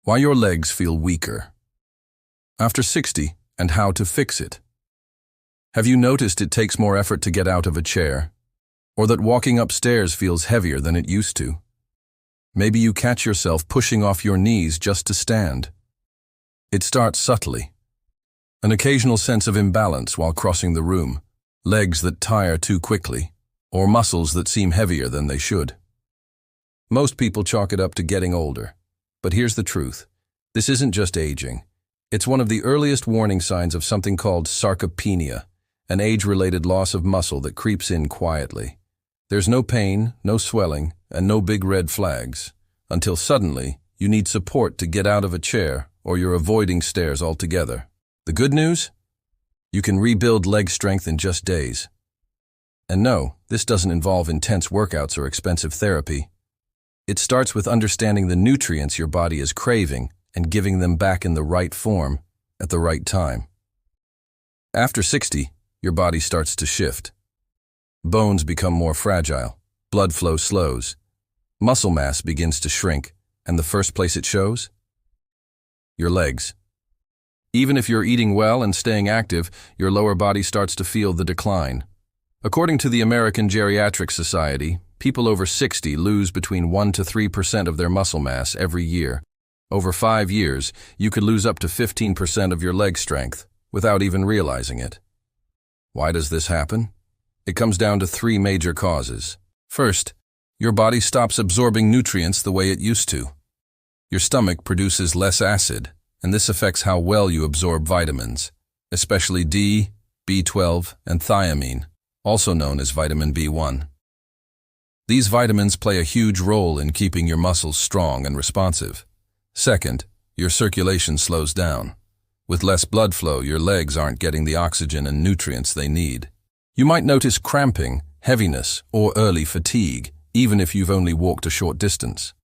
Why your legs feel weaker. After 60, and how to fix it. Have you noticed it takes more effort to get out of a chair? Or that walking upstairs feels heavier than it used to? Maybe you catch yourself pushing off your knees just to stand. It starts subtly. An occasional sense of imbalance while crossing the room, legs that tire too quickly, or muscles that seem heavier than they should. Most people chalk it up to getting older. But here's the truth. This isn't just aging. It's one of the earliest warning signs of something called sarcopenia, an age-related loss of muscle that creeps in quietly. There's no pain, no swelling, and no big red flags, until suddenly you need support to get out of a chair or you're avoiding stairs altogether. The good news? You can rebuild leg strength in just days. And no, this doesn't involve intense workouts or expensive therapy. It starts with understanding the nutrients your body is craving and giving them back in the right form at the right time. After 60, your body starts to shift. Bones become more fragile, blood flow slows, muscle mass begins to shrink, and the first place it shows? Your legs. Even if you're eating well and staying active, your lower body starts to feel the decline. According to the American Geriatric Society, people over 60 lose between 1 to 3% of their muscle mass every year. Over 5 years, you could lose up to 15% of your leg strength without even realizing it. Why does this happen? It comes down to 3 major causes. First, your body stops absorbing nutrients the way it used to. Your stomach produces less acid, and this affects how well you absorb vitamins, especially D, B12, and thiamine, also known as vitamin B1. These vitamins play a huge role in keeping your muscles strong and responsive. Second, your circulation slows down. With less blood flow, your legs aren't getting the oxygen and nutrients they need. You might notice cramping, heaviness, or early fatigue, even if you've only walked a short distance.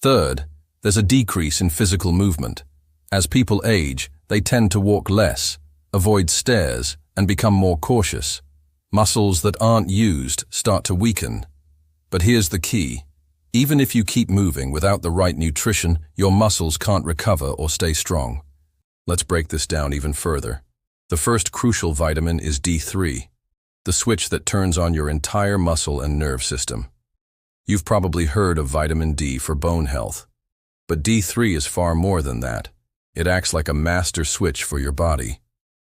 Third, there's a decrease in physical movement. As people age, they tend to walk less, avoid stairs, and become more cautious. Muscles that aren't used start to weaken. But here's the key. Even if you keep moving without the right nutrition, your muscles can't recover or stay strong. Let's break this down even further. The first crucial vitamin is D3, the switch that turns on your entire muscle and nerve system. You've probably heard of vitamin D for bone health. But D3 is far more than that. It acts like a master switch for your body,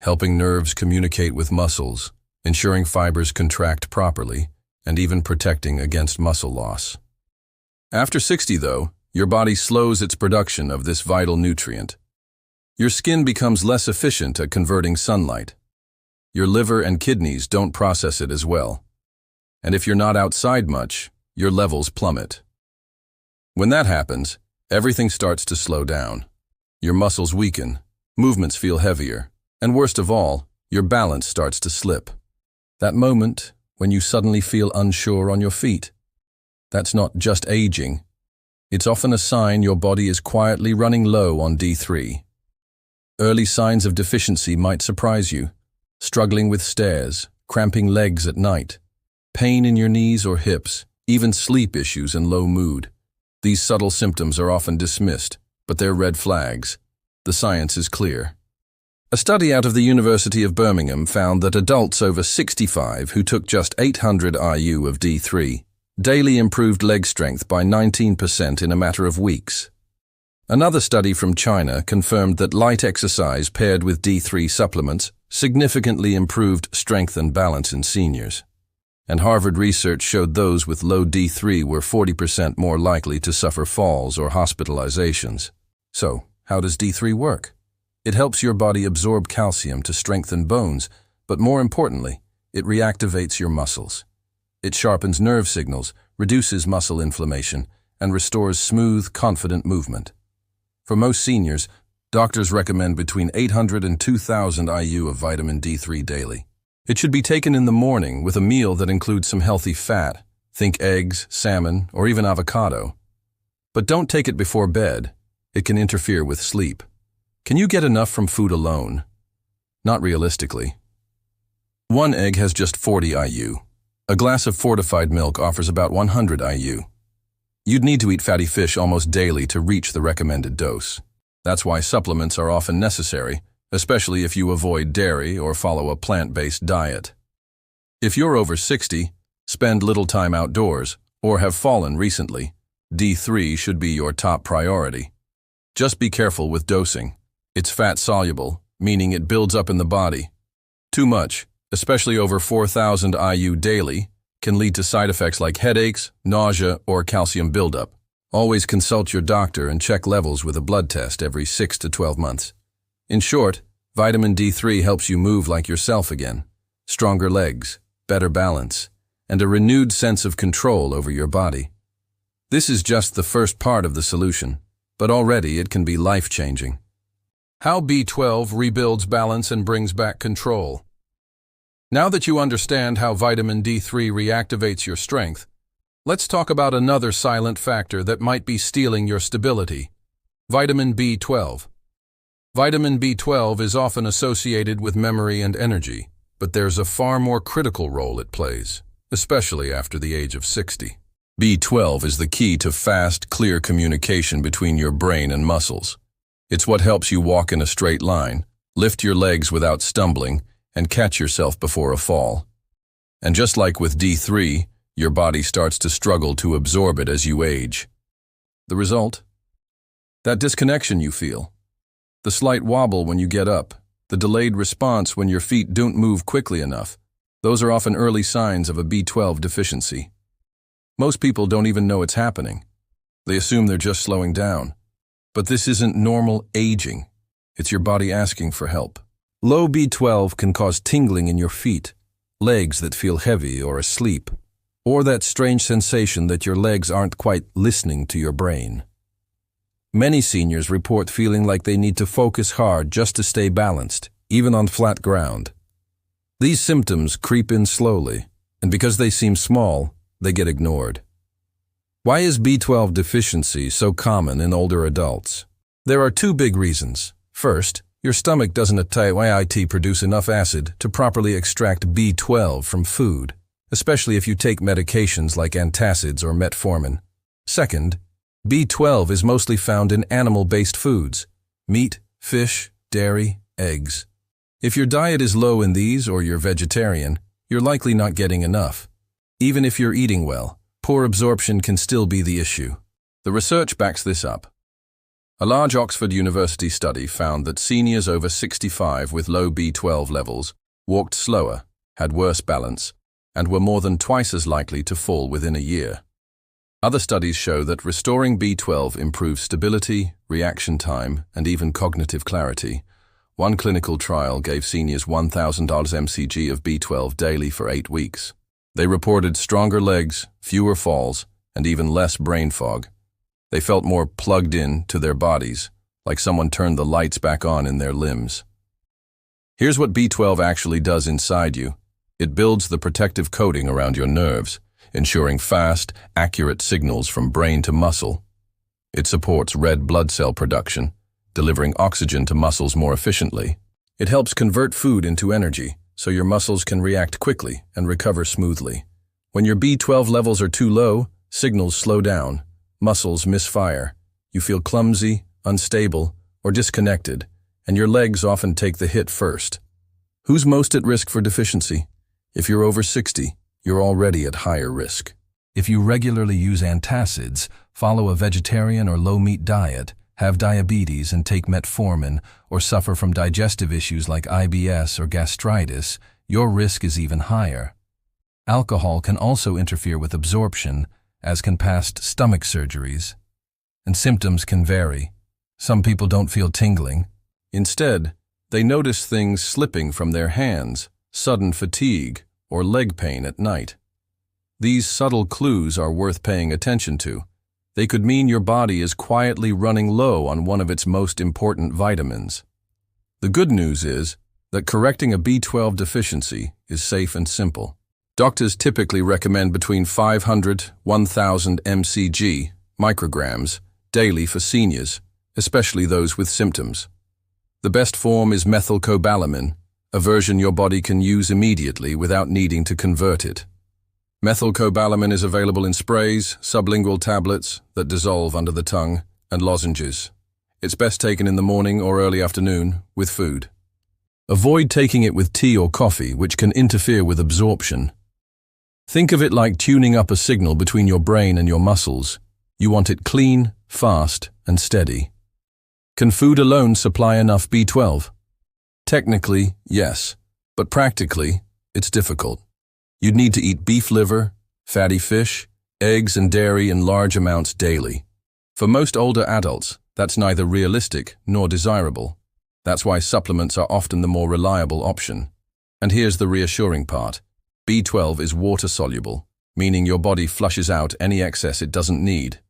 helping nerves communicate with muscles, ensuring fibers contract properly, and even protecting against muscle loss. After 60, though, your body slows its production of this vital nutrient. Your skin becomes less efficient at converting sunlight. Your liver and kidneys don't process it as well. And if you're not outside much, your levels plummet. When that happens, everything starts to slow down. Your muscles weaken, movements feel heavier, and worst of all, your balance starts to slip. That moment when you suddenly feel unsure on your feet. That's not just aging. It's often a sign your body is quietly running low on D3. Early signs of deficiency might surprise you. Struggling with stairs, cramping legs at night, pain in your knees or hips, even sleep issues and low mood. These subtle symptoms are often dismissed, but they're red flags. The science is clear. A study out of the University of Birmingham found that adults over 65 who took just 800 IU of D3 daily improved leg strength by 19% in a matter of weeks. Another study from China confirmed that light exercise paired with D3 supplements significantly improved strength and balance in seniors. And Harvard research showed those with low D3 were 40% more likely to suffer falls or hospitalizations. So, how does D3 work? It helps your body absorb calcium to strengthen bones, but more importantly, it reactivates your muscles. It sharpens nerve signals, reduces muscle inflammation, and restores smooth, confident movement. For most seniors, doctors recommend between 800 and 2,000 IU of vitamin D3 daily. It should be taken in the morning with a meal that includes some healthy fat, think eggs, salmon, or even avocado. But don't take it before bed. It can interfere with sleep. Can you get enough from food alone? Not realistically. One egg has just 40 IU. A glass of fortified milk offers about 100 IU. You'd need to eat fatty fish almost daily to reach the recommended dose. That's why supplements are often necessary, especially if you avoid dairy or follow a plant-based diet. If you're over 60, spend little time outdoors, or have fallen recently, D3 should be your top priority. Just be careful with dosing. It's fat-soluble, meaning it builds up in the body. Too much, especially over 4,000 IU daily, can lead to side effects like headaches, nausea, or calcium buildup. Always consult your doctor and check levels with a blood test every 6 to 12 months. In short, vitamin D3 helps you move like yourself again. Stronger legs, better balance, and a renewed sense of control over your body. This is just the first part of the solution, but already it can be life-changing. How B12 rebuilds balance and brings back control. Now that you understand how vitamin D3 reactivates your strength, let's talk about another silent factor that might be stealing your stability: vitamin B12. Vitamin B12 is often associated with memory and energy, but there's a far more critical role it plays, especially after the age of 60. B12 is the key to fast, clear communication between your brain and muscles. It's what helps you walk in a straight line, lift your legs without stumbling, and catch yourself before a fall. And just like with D3, your body starts to struggle to absorb it as you age. The result? That disconnection you feel. The slight wobble when you get up, the delayed response when your feet don't move quickly enough. Those are often early signs of a B12 deficiency. Most people don't even know it's happening. They assume they're just slowing down. But this isn't normal aging. It's your body asking for help. Low B12 can cause tingling in your feet, legs that feel heavy or asleep, or that strange sensation that your legs aren't quite listening to your brain. Many seniors report feeling like they need to focus hard just to stay balanced, even on flat ground. These symptoms creep in slowly, and because they seem small, they get ignored. Why is B12 deficiency so common in older adults? There are two big reasons. First, your stomach doesn't produce enough acid to properly extract B12 from food, especially if you take medications like antacids or metformin. Second, B12 is mostly found in animal-based foods: meat, fish, dairy, eggs. If your diet is low in these or you're vegetarian, you're likely not getting enough. Even if you're eating well, poor absorption can still be the issue. The research backs this up. A large Oxford University study found that seniors over 65 with low B12 levels walked slower, had worse balance, and were more than twice as likely to fall within a year. Other studies show that restoring B12 improves stability, reaction time, and even cognitive clarity. One clinical trial gave seniors 1,000 mcg of B12 daily for 8 weeks. They reported stronger legs, fewer falls, and even less brain fog. They felt more plugged in to their bodies, like someone turned the lights back on in their limbs. Here's what B12 actually does inside you. It builds the protective coating around your nerves, ensuring fast, accurate signals from brain to muscle. It supports red blood cell production, delivering oxygen to muscles more efficiently. It helps convert food into energy, so your muscles can react quickly and recover smoothly. When your B12 levels are too low, signals slow down, muscles misfire, you feel clumsy, unstable, or disconnected, and your legs often take the hit first. Who's most at risk for deficiency? If you're over 60, you're already at higher risk. If you regularly use antacids, follow a vegetarian or low-meat diet, have diabetes and take metformin, or suffer from digestive issues like IBS or gastritis, your risk is even higher. Alcohol can also interfere with absorption, as can past stomach surgeries. And symptoms can vary. Some people don't feel tingling. Instead, they notice things slipping from their hands, sudden fatigue, or leg pain at night. These subtle clues are worth paying attention to. They could mean your body is quietly running low on one of its most important vitamins. The good news is that correcting a B12 deficiency is safe and simple. Doctors typically recommend between 500 to 1,000 mcg, micrograms, daily for seniors, especially those with symptoms. The best form is methylcobalamin, a version your body can use immediately without needing to convert it. Methylcobalamin is available in sprays, sublingual tablets that dissolve under the tongue, and lozenges. It's best taken in the morning or early afternoon with food. Avoid taking it with tea or coffee, which can interfere with absorption. Think of it like tuning up a signal between your brain and your muscles. You want it clean, fast, and steady. Can food alone supply enough B12? Technically, yes, but practically, it's difficult. You'd need to eat beef liver, fatty fish, eggs and dairy in large amounts daily. For most older adults, that's neither realistic nor desirable. That's why supplements are often the more reliable option. And here's the reassuring part. B12 is water-soluble, meaning your body flushes out any excess it doesn't need.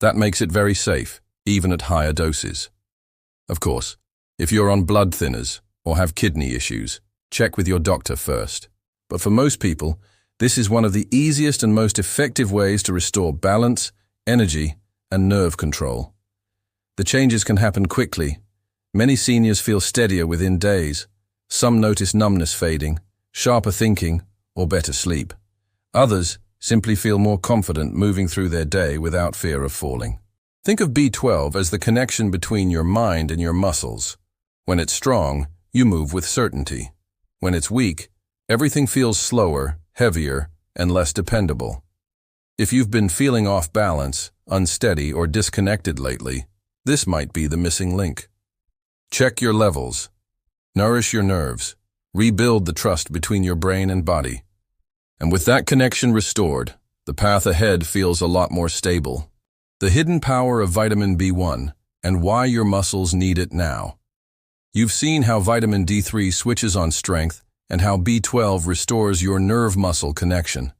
That makes it very safe, even at higher doses. Of course, if you're on blood thinners or have kidney issues, check with your doctor first. But for most people, this is one of the easiest and most effective ways to restore balance, energy, and nerve control. The changes can happen quickly. Many seniors feel steadier within days. Some notice numbness fading, sharper thinking, or better sleep. Others simply feel more confident moving through their day without fear of falling. Think of B12 as the connection between your mind and your muscles. When it's strong, you move with certainty. When it's weak, everything feels slower, heavier, and less dependable. If you've been feeling off balance, unsteady, or disconnected lately, this might be the missing link. Check your levels. Nourish your nerves. Rebuild the trust between your brain and body. And with that connection restored, the path ahead feels a lot more stable. The hidden power of vitamin B1 and why your muscles need it now. You've seen how vitamin D3 switches on strength and how B12 restores your nerve-muscle connection.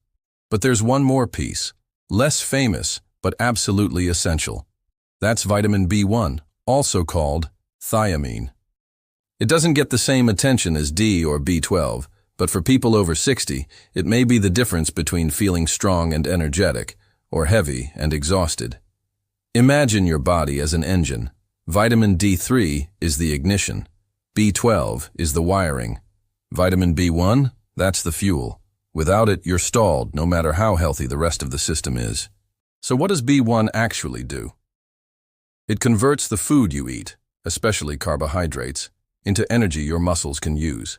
But there's one more piece, less famous but absolutely essential. That's vitamin B1, also called thiamine. It doesn't get the same attention as D or B12, but for people over 60, it may be the difference between feeling strong and energetic, or heavy and exhausted. Imagine your body as an engine. Vitamin D3 is the ignition. B12 is the wiring. Vitamin B1, that's the fuel. Without it, you're stalled, no matter how healthy the rest of the system is. So what does B1 actually do? It converts the food you eat, especially carbohydrates, into energy your muscles can use.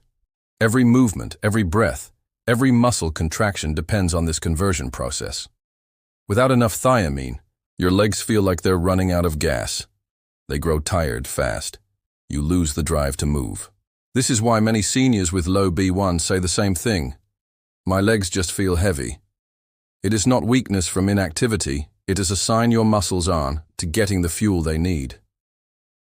Every movement, every breath, every muscle contraction depends on this conversion process. Without enough thiamine, your legs feel like they're running out of gas. They grow tired fast. You lose the drive to move. This is why many seniors with low B1 say the same thing. My legs just feel heavy. It is not weakness from inactivity, it is a sign your muscles aren't to getting the fuel they need.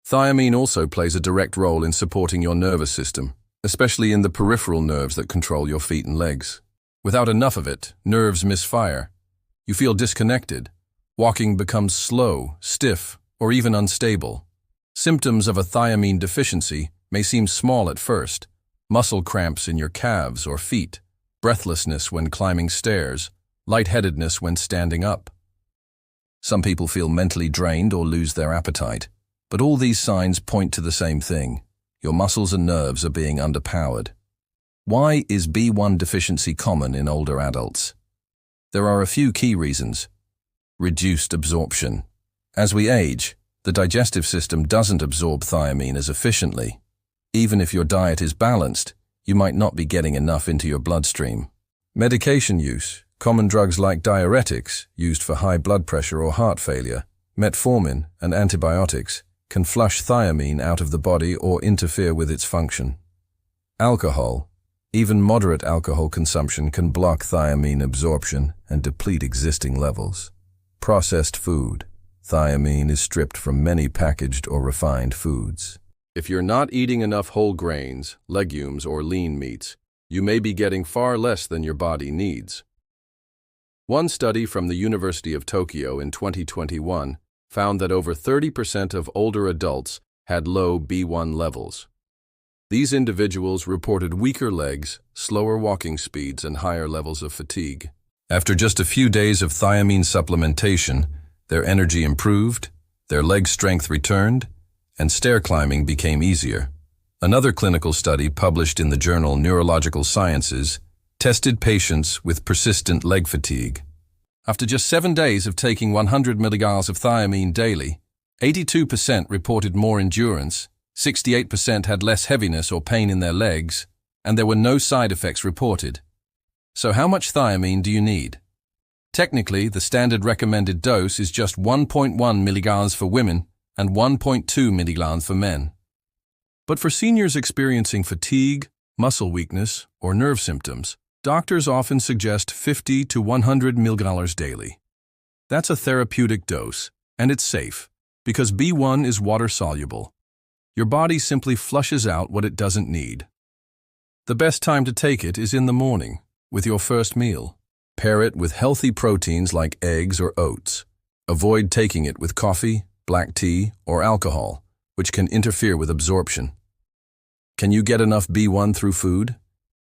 Thiamine also plays a direct role in supporting your nervous system, especially in the peripheral nerves that control your feet and legs. Without enough of it, nerves misfire. You feel disconnected. Walking becomes slow, stiff, or even unstable. Symptoms of a thiamine deficiency may seem small at first. Muscle cramps in your calves or feet, breathlessness when climbing stairs, lightheadedness when standing up. Some people feel mentally drained or lose their appetite. But all these signs point to the same thing. Your muscles and nerves are being underpowered. Why is B1 deficiency common in older adults? There are a few key reasons. Reduced absorption. As we age, the digestive system doesn't absorb thiamine as efficiently. Even if your diet is balanced, you might not be getting enough into your bloodstream. Medication use. Common drugs like diuretics, used for high blood pressure or heart failure, metformin, and antibiotics, can flush thiamine out of the body or interfere with its function. Alcohol. Even moderate alcohol consumption can block thiamine absorption and deplete existing levels. Processed food. Thiamine is stripped from many packaged or refined foods. If you're not eating enough whole grains, legumes, or lean meats, you may be getting far less than your body needs. One study from the University of Tokyo in 2021 found that over 30% of older adults had low B1 levels. These individuals reported weaker legs, slower walking speeds, and higher levels of fatigue. After just a few days of thiamine supplementation, their energy improved, their leg strength returned, and stair climbing became easier. Another clinical study published in the journal Neurological Sciences tested patients with persistent leg fatigue. After just 7 days of taking 100 milligrams of thiamine daily, 82% reported more endurance, 68% had less heaviness or pain in their legs, and there were no side effects reported. So how much thiamine do you need? Technically, the standard recommended dose is just 1.1 milligrams for women and 1.2 milligrams for men. But for seniors experiencing fatigue, muscle weakness, or nerve symptoms, doctors often suggest 50 to 100 milligrams daily. That's a therapeutic dose, and it's safe, because B1 is water-soluble. Your body simply flushes out what it doesn't need. The best time to take it is in the morning, with your first meal. Pair it with healthy proteins like eggs or oats. Avoid taking it with coffee, black tea, or alcohol, which can interfere with absorption. Can you get enough B1 through food?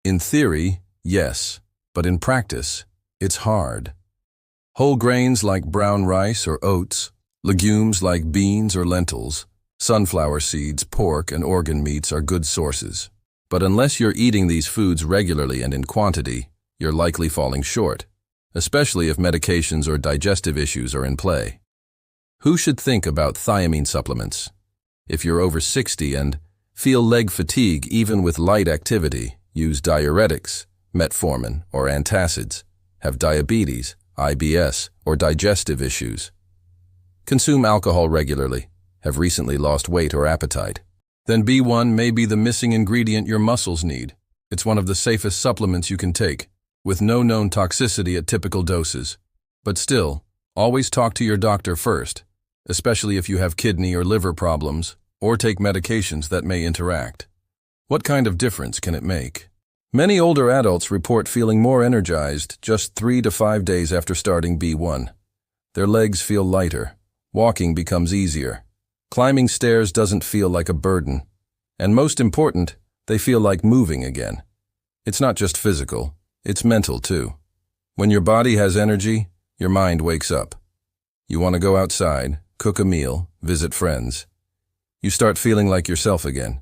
In theory, yes, but in practice, it's hard. Whole grains like brown rice or oats, legumes like beans or lentils, sunflower seeds, pork, and organ meats are good sources. But unless you're eating these foods regularly and in quantity, you're likely falling short, especially if medications or digestive issues are in play. Who should think about thiamine supplements? If you're over 60 and feel leg fatigue even with light activity, use diuretics, metformin, or antacids, have diabetes, IBS, or digestive issues. Consume alcohol regularly, have recently lost weight or appetite. Then B1 may be the missing ingredient your muscles need. It's one of the safest supplements you can take, with no known toxicity at typical doses. But still, always talk to your doctor first, especially if you have kidney or liver problems, or take medications that may interact. What kind of difference can it make? Many older adults report feeling more energized just 3 to 5 days after starting B1. Their legs feel lighter, walking becomes easier, climbing stairs doesn't feel like a burden, and most important, they feel like moving again. It's not just physical, it's mental too. When your body has energy, your mind wakes up. You want to go outside, cook a meal, visit friends. You start feeling like yourself again.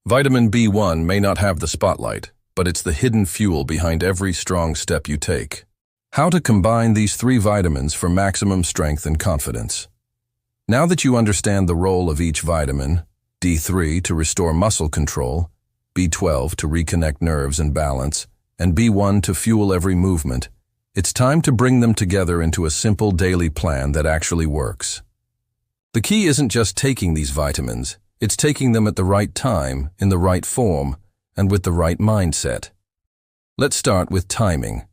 Vitamin B1 may not have the spotlight, but it's the hidden fuel behind every strong step you take. How to combine these 3 vitamins for maximum strength and confidence. Now that you understand the role of each vitamin, D3 to restore muscle control, B12 to reconnect nerves and balance, and B1 to fuel every movement, it's time to bring them together into a simple daily plan that actually works. The key isn't just taking these vitamins, it's taking them at the right time, in the right form, and with the right mindset. Let's start with timing.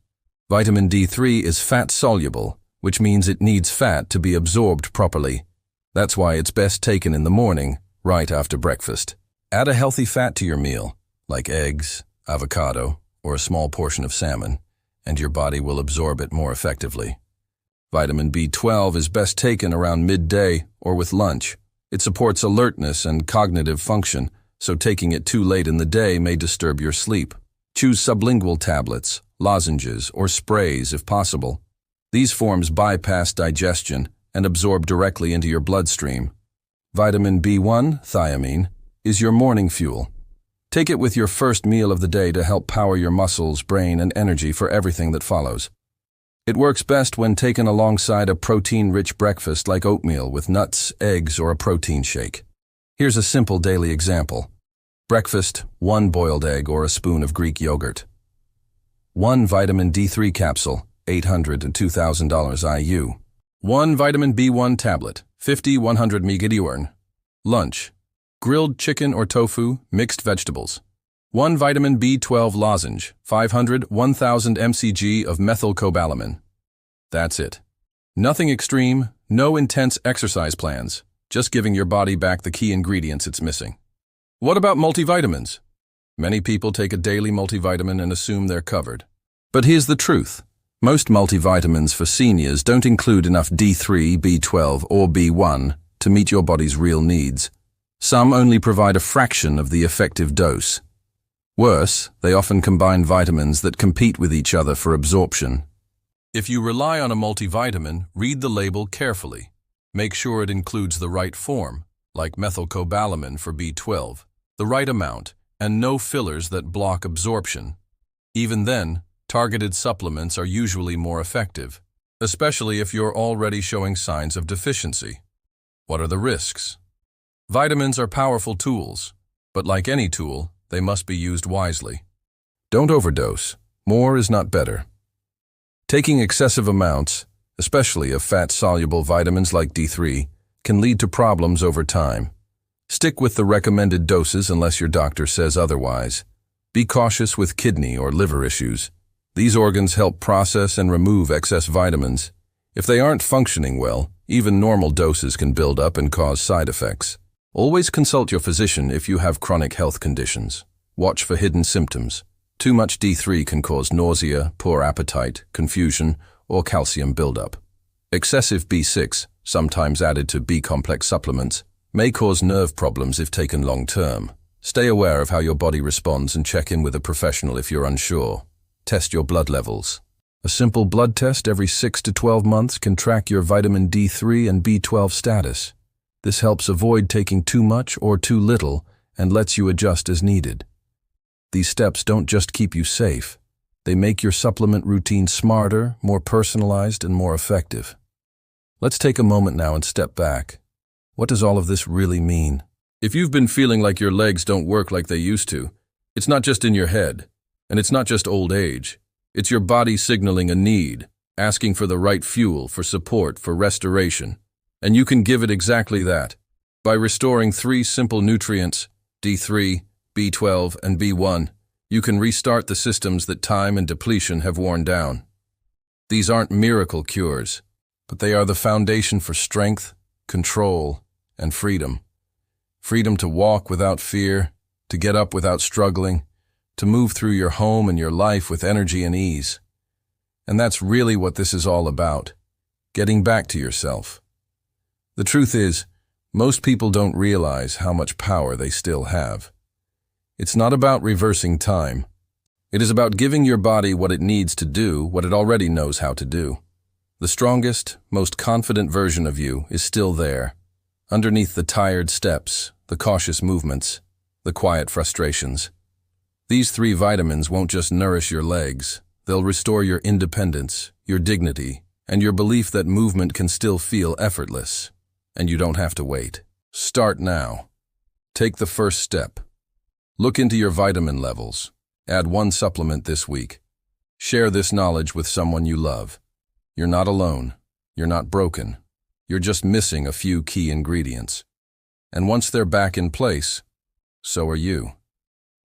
Vitamin D3 is fat-soluble, which means it needs fat to be absorbed properly. That's why it's best taken in the morning, right after breakfast. Add a healthy fat to your meal, like eggs, avocado, or a small portion of salmon, and your body will absorb it more effectively. Vitamin B12 is best taken around midday or with lunch. It supports alertness and cognitive function, so taking it too late in the day may disturb your sleep. Choose sublingual tablets, lozenges, or sprays if possible. These forms bypass digestion and absorb directly into your bloodstream. Vitamin B1, thiamine, is your morning fuel. Take it with your first meal of the day to help power your muscles, brain, and energy for everything that follows. It works best when taken alongside a protein-rich breakfast like oatmeal with nuts, eggs, or a protein shake. Here's a simple daily example. Breakfast, 1 boiled egg or a spoon of Greek yogurt. 1 vitamin D3 capsule, $800 to $2,000 IU. 1 vitamin B1 tablet, 50-100 mg. Lunch. Grilled chicken or tofu, mixed vegetables. 1 vitamin B12 lozenge, 500-1000 mcg of methylcobalamin. That's it. Nothing extreme, no intense exercise plans, just giving your body back the key ingredients it's missing. What about multivitamins? Many people take a daily multivitamin and assume they're covered. But here's the truth. Most multivitamins for seniors don't include enough D3, B12, or B1 to meet your body's real needs. Some only provide a fraction of the effective dose. Worse, they often combine vitamins that compete with each other for absorption. If you rely on a multivitamin, read the label carefully. Make sure it includes the right form, like methylcobalamin for B12, the right amount, and no fillers that block absorption. Even then, targeted supplements are usually more effective, especially if you're already showing signs of deficiency. What are the risks? Vitamins are powerful tools, but like any tool, they must be used wisely. Don't overdose. More is not better. Taking excessive amounts, especially of fat-soluble vitamins like D3, can lead to problems over time. Stick with the recommended doses unless your doctor says otherwise. Be cautious with kidney or liver issues. These organs help process and remove excess vitamins. If they aren't functioning well, even normal doses can build up and cause side effects. Always consult your physician if you have chronic health conditions. Watch for hidden symptoms. Too much D3 can cause nausea, poor appetite, confusion, or calcium buildup. Excessive B6, sometimes added to B-complex supplements, may cause nerve problems if taken long-term. Stay aware of how your body responds and check in with a professional if you're unsure. Test your blood levels. A simple blood test every 6 to 12 months can track your vitamin D3 and B12 status. This helps avoid taking too much or too little and lets you adjust as needed. These steps don't just keep you safe. They make your supplement routine smarter, more personalized, and more effective. Let's take a moment now and step back. What does all of this really mean? If you've been feeling like your legs don't work like they used to, it's not just in your head, and it's not just old age. It's your body signaling a need, asking for the right fuel, for support, for restoration. And you can give it exactly that. By restoring 3 simple nutrients, D3, B12, and B1, you can restart the systems that time and depletion have worn down. These aren't miracle cures, but they are the foundation for strength, control, and freedom. Freedom to walk without fear, to get up without struggling, to move through your home and your life with energy and ease. And that's really what this is all about, getting back to yourself. The truth is, most people don't realize how much power they still have. It's not about reversing time. It is about giving your body what it needs to do what it already knows how to do. The strongest, most confident version of you is still there, underneath the tired steps, the cautious movements, the quiet frustrations. These 3 vitamins won't just nourish your legs, they'll restore your independence, your dignity, and your belief that movement can still feel effortless, and you don't have to wait. Start now. Take the first step. Look into your vitamin levels. Add 1 supplement this week. Share this knowledge with someone you love. You're not alone. You're not broken. You're just missing a few key ingredients. And once they're back in place, so are you.